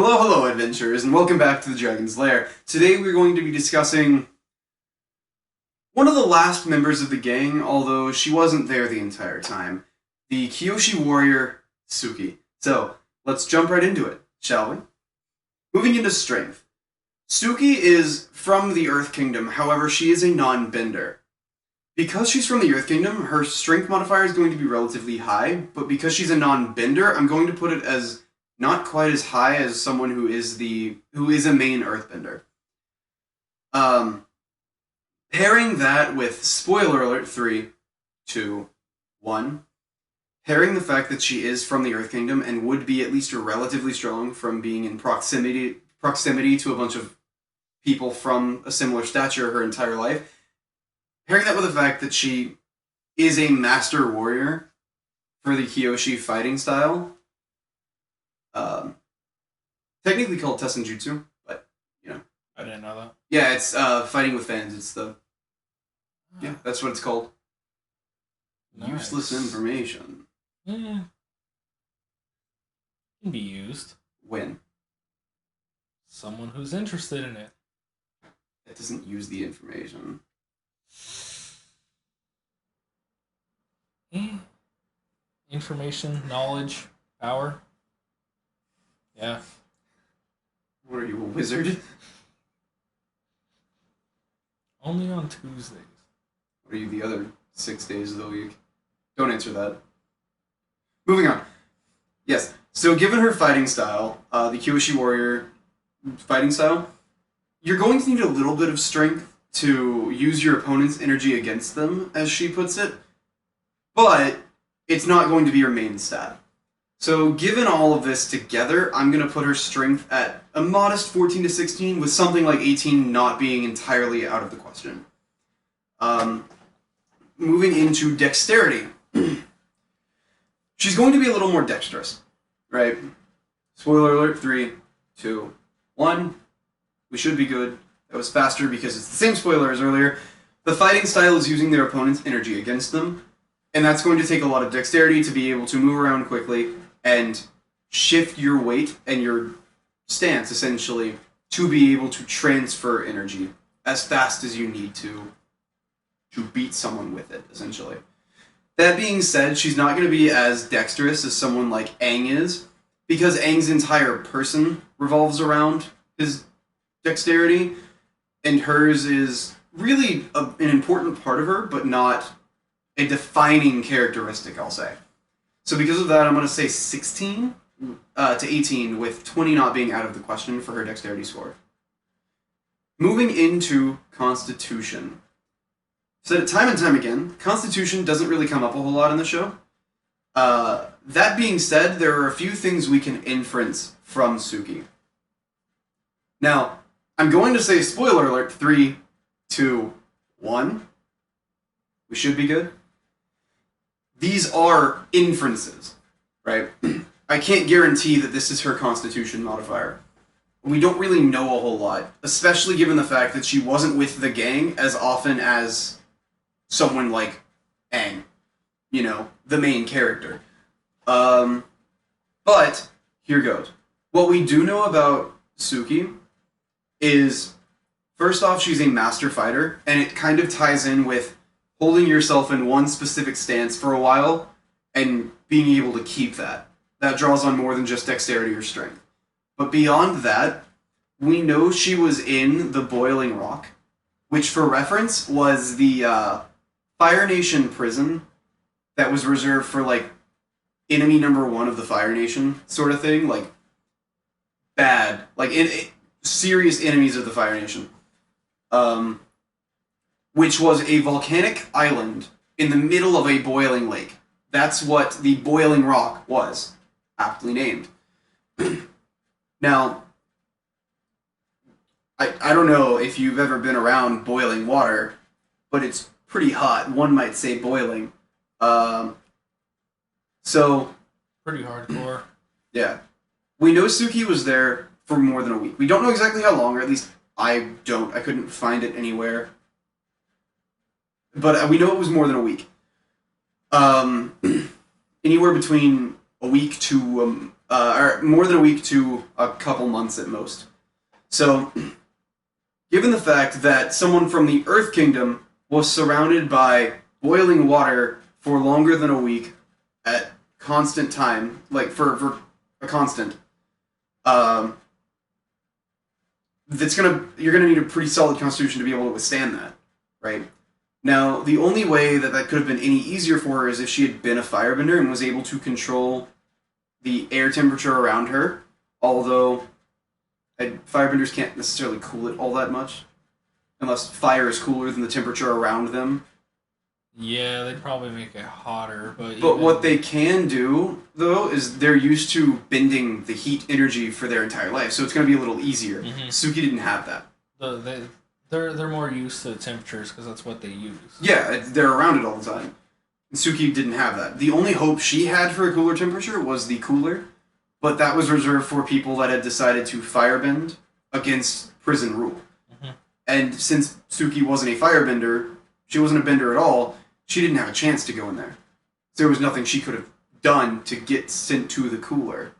Hello, hello, adventurers, and welcome back to the Dragon's Lair. Today we're going to be discussing one of the last members of the gang, although she wasn't there the entire time, the Kyoshi warrior, Suki. So, let's jump right into it, shall we? Moving into strength. Suki is from the Earth Kingdom, however, she is a non-bender. Because she's from the Earth Kingdom, her strength modifier is going to be relatively high, but because she's a non-bender, I'm going to put it as not quite as high as someone who is a main earthbender. Pairing that with spoiler alert 3, 2, 1. Pairing the fact that she is from the Earth Kingdom and would be at least relatively strong from being in proximity to a bunch of people from a similar stature her entire life. Pairing that with the fact that she is a master warrior for the Kyoshi fighting style. Technically called Tessenjutsu, but, you know. I didn't know that. Yeah, it's fighting with fans. It's yeah, that's what it's called. Nice. Useless information. Yeah. Can be used. When? Someone who's interested in it. It doesn't use the information. Information, knowledge, power. Yeah. What are you, a wizard? Only on Tuesdays. What are you the other 6 days of the week? Don't answer that. Moving on. Yes, so given her fighting style, the Kyoshi warrior fighting style, you're going to need a little bit of strength to use your opponent's energy against them, as she puts it, but it's not going to be your main stat. So given all of this together, I'm going to put her strength at a modest 14 to 16, with something like 18 not being entirely out of the question. Moving into dexterity. She's going to be a little more dexterous, right? Spoiler alert, 3, 2, 1. We should be good. That was faster because it's the same spoiler as earlier. The fighting style is using their opponent's energy against them, and that's going to take a lot of dexterity to be able to move around quickly and shift your weight and your stance, essentially, to be able to transfer energy as fast as you need to beat someone with it, essentially. That being said, she's not going to be as dexterous as someone like Aang is, because Aang's entire person revolves around his dexterity, and hers is really an important part of her, but not a defining characteristic, I'll say. So because of that, I'm going to say 16 to 18, with 20 not being out of the question for her dexterity score. Moving into Constitution. Said it time and time again, Constitution doesn't really come up a whole lot in the show. That being said, there are a few things we can inference from Suki. Now, I'm going to say spoiler alert, 3, 2, 1. We should be good. These are inferences, right? I can't guarantee that this is her Constitution modifier. We don't really know a whole lot, especially given the fact that she wasn't with the gang as often as someone like Aang, you know, the main character. But here goes. What we do know about Suki is, first off, she's a master fighter, and it kind of ties in with holding yourself in one specific stance for a while and being able to keep that. That draws on more than just dexterity or strength. But beyond that, we know she was in the Boiling Rock, which for reference was the Fire Nation prison that was reserved for, like, enemy number 1 of the Fire Nation sort of thing. Like, bad. Like, serious enemies of the Fire Nation. Which was a volcanic island in the middle of a boiling lake. That's what the Boiling Rock was, aptly named. Now, I don't know if you've ever been around boiling water, but it's pretty hot. One might say boiling. So... Pretty hardcore. Yeah. We know Suki was there for more than a week. We don't know exactly how long, or at least I couldn't find it anywhere. But we know it was more than a week. Anywhere between a week to or more than a week to a couple months at most. So, given the fact that someone from the Earth Kingdom was surrounded by boiling water for longer than a week at constant time, like for a constant, you're gonna need a pretty solid constitution to be able to withstand that, right? Now, the only way that that could have been any easier for her is if she had been a firebender and was able to control the air temperature around her, although firebenders can't necessarily cool it all that much, unless fire is cooler than the temperature around them. Yeah, they'd probably make it hotter, but What they can do, though, is they're used to bending the heat energy for their entire life, so it's going to be a little easier. Mhm. Suki didn't have that. They're more used to temperatures because that's what they use. Yeah, they're around it all the time. And Suki didn't have that. The only hope she had for a cooler temperature was the cooler, but that was reserved for people that had decided to firebend against prison rule. Mhm. And since Suki wasn't a firebender, she wasn't a bender at all, she didn't have a chance to go in there. There was nothing she could have done to get sent to the cooler.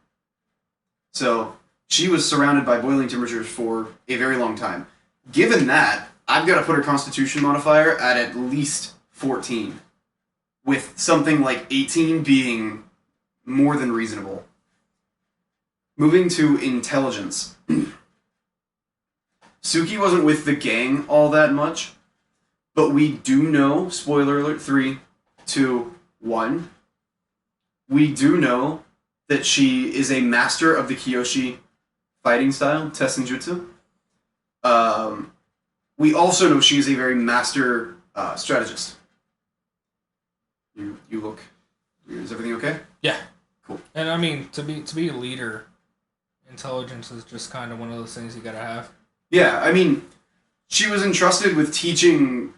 So she was surrounded by boiling temperatures for a very long time. Given that, I've got to put her constitution modifier at least 14, with something like 18 being more than reasonable. Moving to intelligence. Suki wasn't with the gang all that much, but we do know, spoiler alert, 3, 2, 1, we do know that she is a master of the Kyoshi fighting style, Tessenjutsu. We also know she is a very master strategist. You look... Is everything okay? Yeah. Cool. And I mean, to be a leader, intelligence is just kind of one of those things you gotta have. Yeah, I mean, she was entrusted with teaching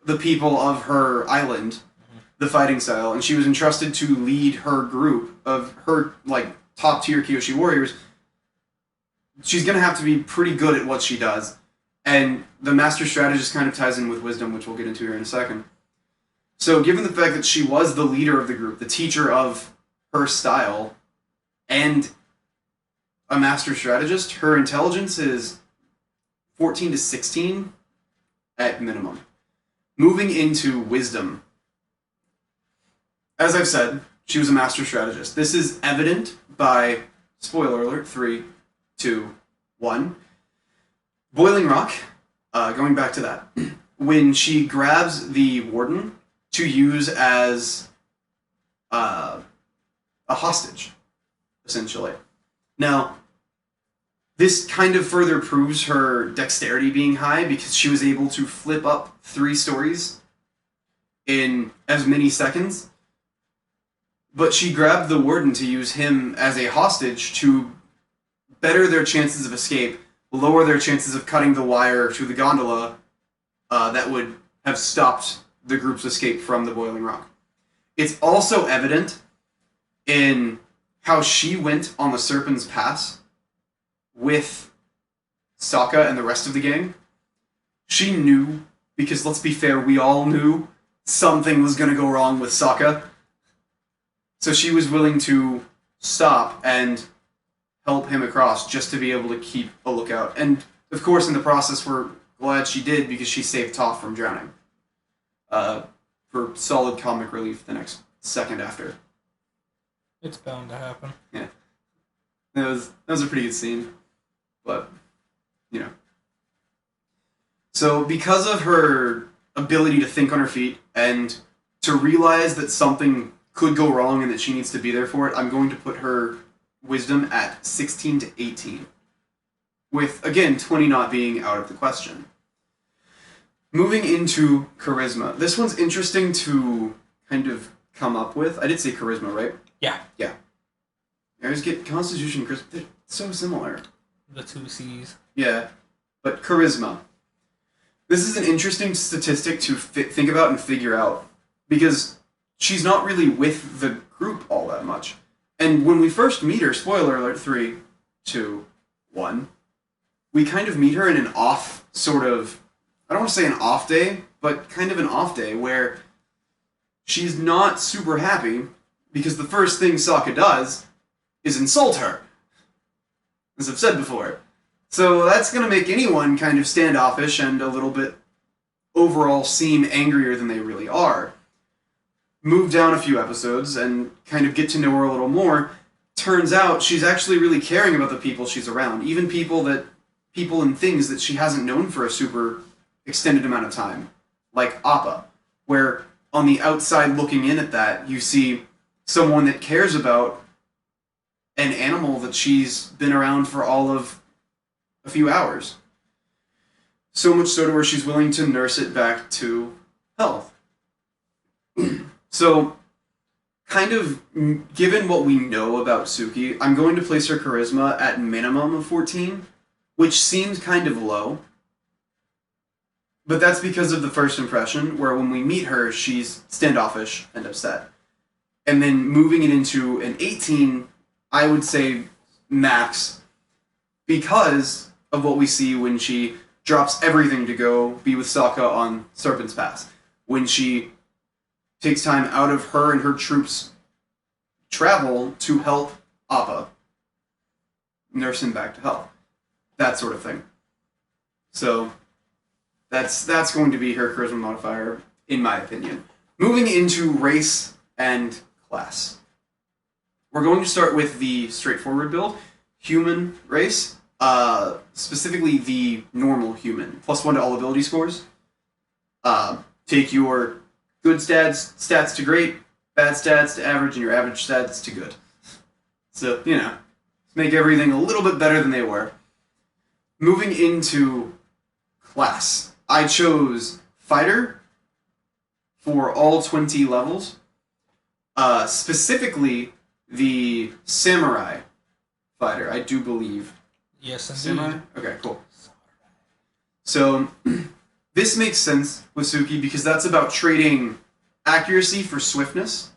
the people of her island the fighting style, and she was entrusted to lead her group of her, like, top-tier Kyoshi warriors. She's going to have to be pretty good at what she does, and the master strategist kind of ties in with wisdom, which we'll get into here in a second. So, given the fact that she was the leader of the group, the teacher of her style, and a master strategist, her intelligence is 14 to 16 at minimum. Moving into wisdom. As I've said, she was a master strategist. This is evident by, spoiler alert, 3, 2, 1. Boiling Rock, going back to that, when she grabs the warden to use as a hostage, essentially. Now, this kind of further proves her dexterity being high because she was able to flip up 3 stories in as many seconds. But she grabbed the warden to use him as a hostage to better their chances of escape, lower their chances of cutting the wire to the gondola that would have stopped the group's escape from the Boiling Rock. It's also evident in how she went on the Serpent's Pass with Sokka and the rest of the gang. She knew, because let's be fair, we all knew something was going to go wrong with Sokka. So she was willing to stop and help him across just to be able to keep a lookout. And, of course, in the process, we're glad she did because she saved Toph from drowning. For solid comic relief the next second after. It's bound to happen. Yeah. That was a pretty good scene. But, you know. So, because of her ability to think on her feet and to realize that something could go wrong and that she needs to be there for it, I'm going to put her wisdom at 16 to 18. With, again, 20 not being out of the question. Moving into charisma. This one's interesting to kind of come up with. I did say charisma, right? Yeah. Yeah. I always get constitution and charisma. They're so similar. The 2 C's. Yeah. But charisma. This is an interesting statistic to think about and figure out. Because she's not really with the group all that much. And when we first meet her, spoiler alert, 3, 2, 1, we kind of meet her in an off sort of, I don't want to say an off day, but kind of an off day where she's not super happy because the first thing Sokka does is insult her, as I've said before. So that's going to make anyone kind of standoffish and a little bit overall seem angrier than they really are. Move down a few episodes and kind of get to know her a little more. Turns out she's actually really caring about the people she's around, even people and things that she hasn't known for a super extended amount of time, like Appa, where on the outside looking in at that, you see someone that cares about an animal that she's been around for all of a few hours. So much so to where she's willing to nurse it back to health. So, kind of, given what we know about Suki, I'm going to place her charisma at minimum of 14, which seems kind of low. But that's because of the first impression, where when we meet her, she's standoffish and upset. And then moving it into an 18, I would say max, because of what we see when she drops everything to go be with Sokka on Serpent's Pass. When she takes time out of her and her troops' travel to help Appa nurse him back to health. That sort of thing. So that's going to be her charisma modifier, in my opinion. Moving into race and class. We're going to start with the straightforward build, human race, specifically the normal human, +1 to all ability scores. Take your good stats to great, bad stats to average, and your average stats to good. So, make everything a little bit better than they were. Moving into class. I chose Fighter for all 20 levels. Specifically, the Samurai Fighter, I do believe. Yes, indeed. Samurai? Okay, cool. So, this makes sense with Suki because that's about trading accuracy for swiftness,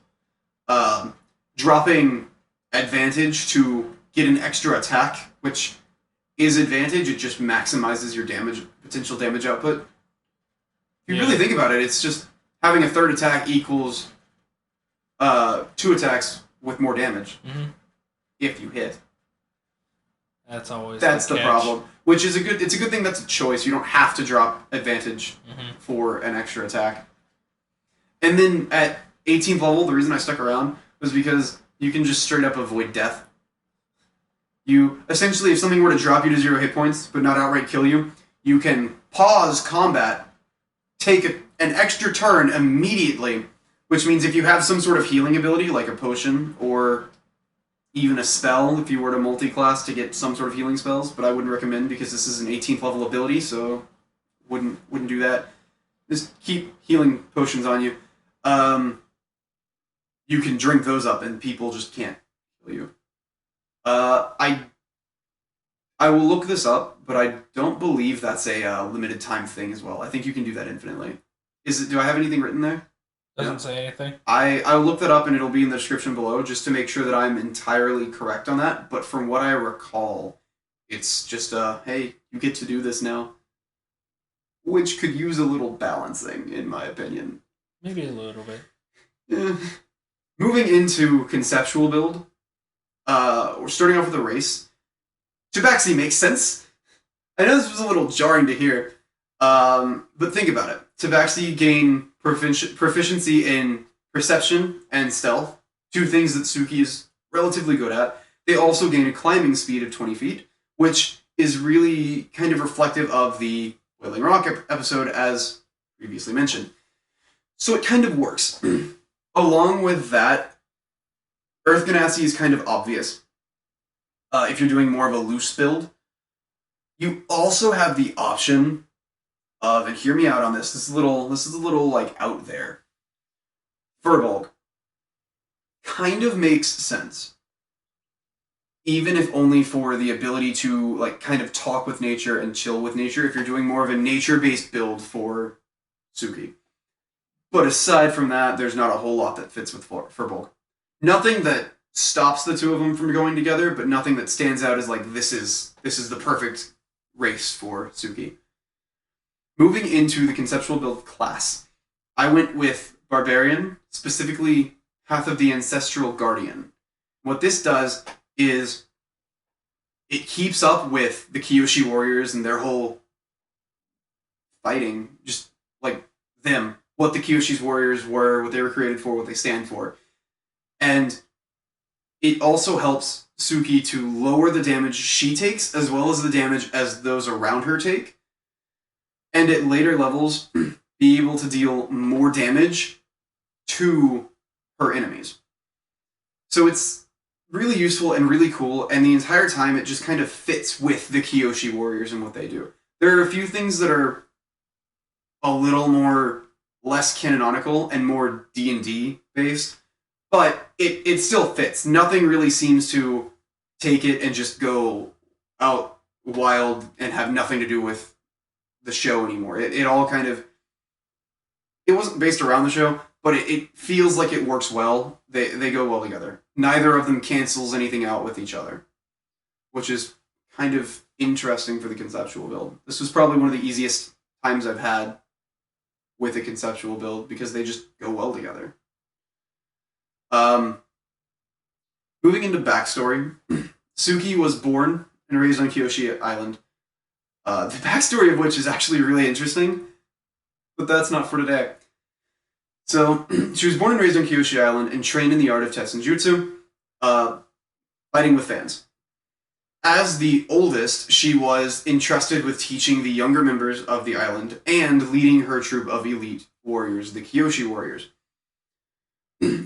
dropping advantage to get an extra attack, which is advantage, it just maximizes your potential damage output. If you really think about it, it's just having a third attack equals 2 attacks with more damage. Mm-hmm. If you hit. That's the problem. Which is it's a good thing that's a choice. You don't have to drop advantage for an extra attack. And then at 18th level, the reason I stuck around was because you can just straight up avoid death. You essentially, if something were to drop you to 0 hit points but not outright kill you, you can pause combat, take an extra turn immediately, which means if you have some sort of healing ability, like a potion or even a spell, if you were to multi-class to get some sort of healing spells, but I wouldn't recommend because this is an 18th level ability, so wouldn't do that. Just keep healing potions on you. You can drink those up and people just can't kill you. I will look this up, but I don't believe that's a limited time thing as well. I think you can do that infinitely. Do I have anything written there? Doesn't say anything. I'll look that up and it'll be in the description below just to make sure that I'm entirely correct on that. But from what I recall, it's just hey, you get to do this now. Which could use a little balancing, in my opinion. Maybe a little bit. Yeah. Moving into conceptual build, we're starting off with a race. Tabaxi makes sense. I know this was a little jarring to hear, but think about it. Tabaxi gain proficiency in perception and stealth, 2 things that Suki is relatively good at. They also gain a climbing speed of 20 feet, which is really kind of reflective of the Boiling Rock episode, as previously mentioned. So it kind of works. Along with that, Earth Ganassi is kind of obvious. If you're doing more of a loose build, you also have the option of, and hear me out on this. This is a little like out there. Furbolg kind of makes sense, even if only for the ability to like kind of talk with nature and chill with nature. If you're doing more of a nature-based build for Suki, but aside from that, there's not a whole lot that fits with Furbolg. Nothing that stops the 2 of them from going together, but nothing that stands out as like this is the perfect race for Suki. Moving into the conceptual build class, I went with Barbarian, specifically Path of the Ancestral Guardian. What this does is it keeps up with the Kyoshi warriors and their whole fighting, just like them, what the Kyoshi's warriors were, what they were created for, what they stand for. And it also helps Suki to lower the damage she takes, as well as the damage as those around her take. And at later levels, be able to deal more damage to her enemies. So it's really useful and really cool, and the entire time it just kind of fits with the Kyoshi warriors and what they do. There are a few things that are a little more less canonical and more D&D based, but it still fits. Nothing really seems to take it and just go out wild and have nothing to do with the show anymore. It all kind of... It wasn't based around the show, but it feels like it works well. They go well together. Neither of them cancels anything out with each other, which is kind of interesting for the conceptual build. This was probably one of the easiest times I've had with a conceptual build because they just go well together. Moving into backstory, Suki was born and raised on Kyoshi Island. The backstory of which is actually really interesting, but that's not for today. So, she was born and raised on Kyoshi Island and trained in the art of Tetsunjutsu, fighting with fans. As the oldest, she was entrusted with teaching the younger members of the island and leading her troop of elite warriors, the Kyoshi warriors.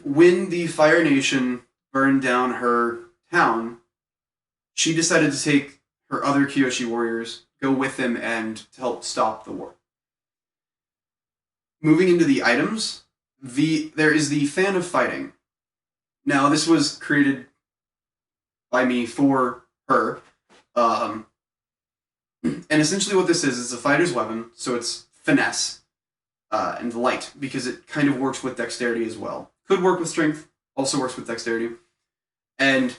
When the Fire Nation burned down her town, she decided to take her other Kyoshi warriors, go with them, and to help stop the war. Moving into the items, there is the Fan of Fighting. Now, this was created by me for her. And essentially what this is a fighter's weapon, so it's finesse and light, because it kind of works with dexterity as well. Could work with strength, also works with dexterity. And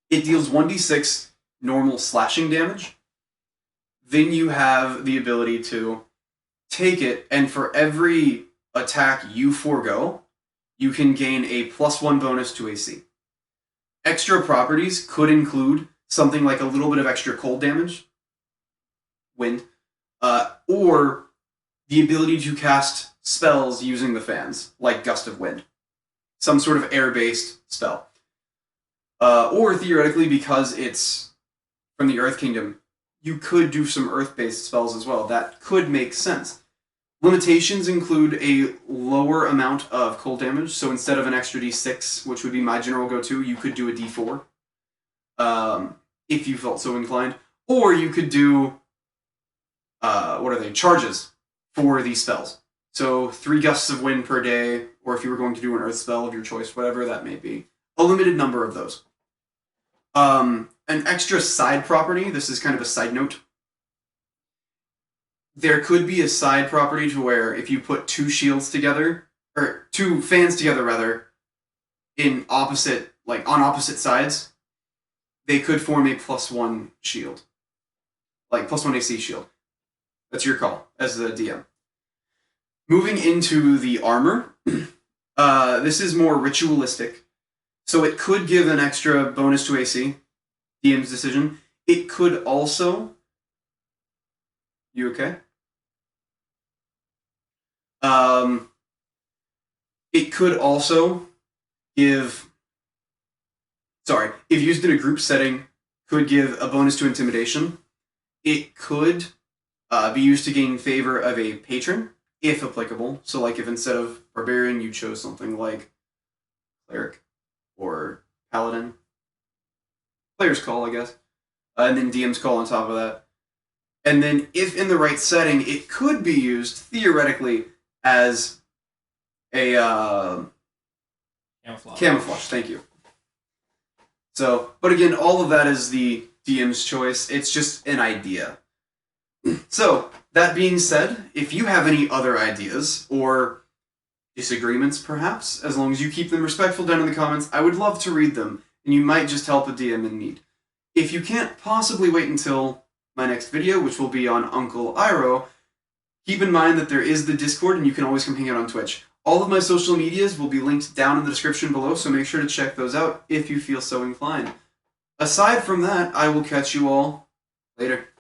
it deals 1d6 normal slashing damage. Then you have the ability to take it, and for every attack you forego, you can gain a +1 bonus to AC. Extra properties could include something like a little bit of extra cold damage, wind, or the ability to cast spells using the fans, like Gust of Wind. Some sort of air-based spell. Or theoretically, because it's from the Earth Kingdom, you could do some Earth-based spells as well. That could make sense. Limitations include a lower amount of cold damage, so instead of an extra d6, which would be my general go-to, you could do a d4, if you felt so inclined. Or you could do, charges for these spells. So 3 gusts of wind per day, or if you were going to do an earth spell of your choice, whatever that may be. A limited number of those. An extra side property, this is kind of a side note. There could be a side property to where if you put 2 shields together, or 2 fans together rather, on opposite sides, they could form a +1 shield. Like +1 AC shield. That's your call as the DM. Moving into the armor, this is more ritualistic. So it could give an extra bonus to AC, DM's decision. It could also... You okay? It could also give... Sorry, if used in a group setting, could give a bonus to intimidation. It could be used to gain favor of a patron, if applicable. So like if instead of barbarian, you chose something like cleric or paladin. Player's call, I guess. And then DM's call on top of that. And then if in the right setting, it could be used, theoretically, as a... Camouflage, thank you. So, but again, all of that is the DM's choice. It's just an idea. So, that being said, if you have any other ideas, or disagreements perhaps, as long as you keep them respectful down in the comments, I would love to read them, and you might just help a DM in need. If you can't possibly wait until my next video, which will be on Uncle Iroh, keep in mind that there is the Discord, and you can always come hang out on Twitch. All of my social medias will be linked down in the description below, so make sure to check those out if you feel so inclined. Aside from that, I will catch you all later.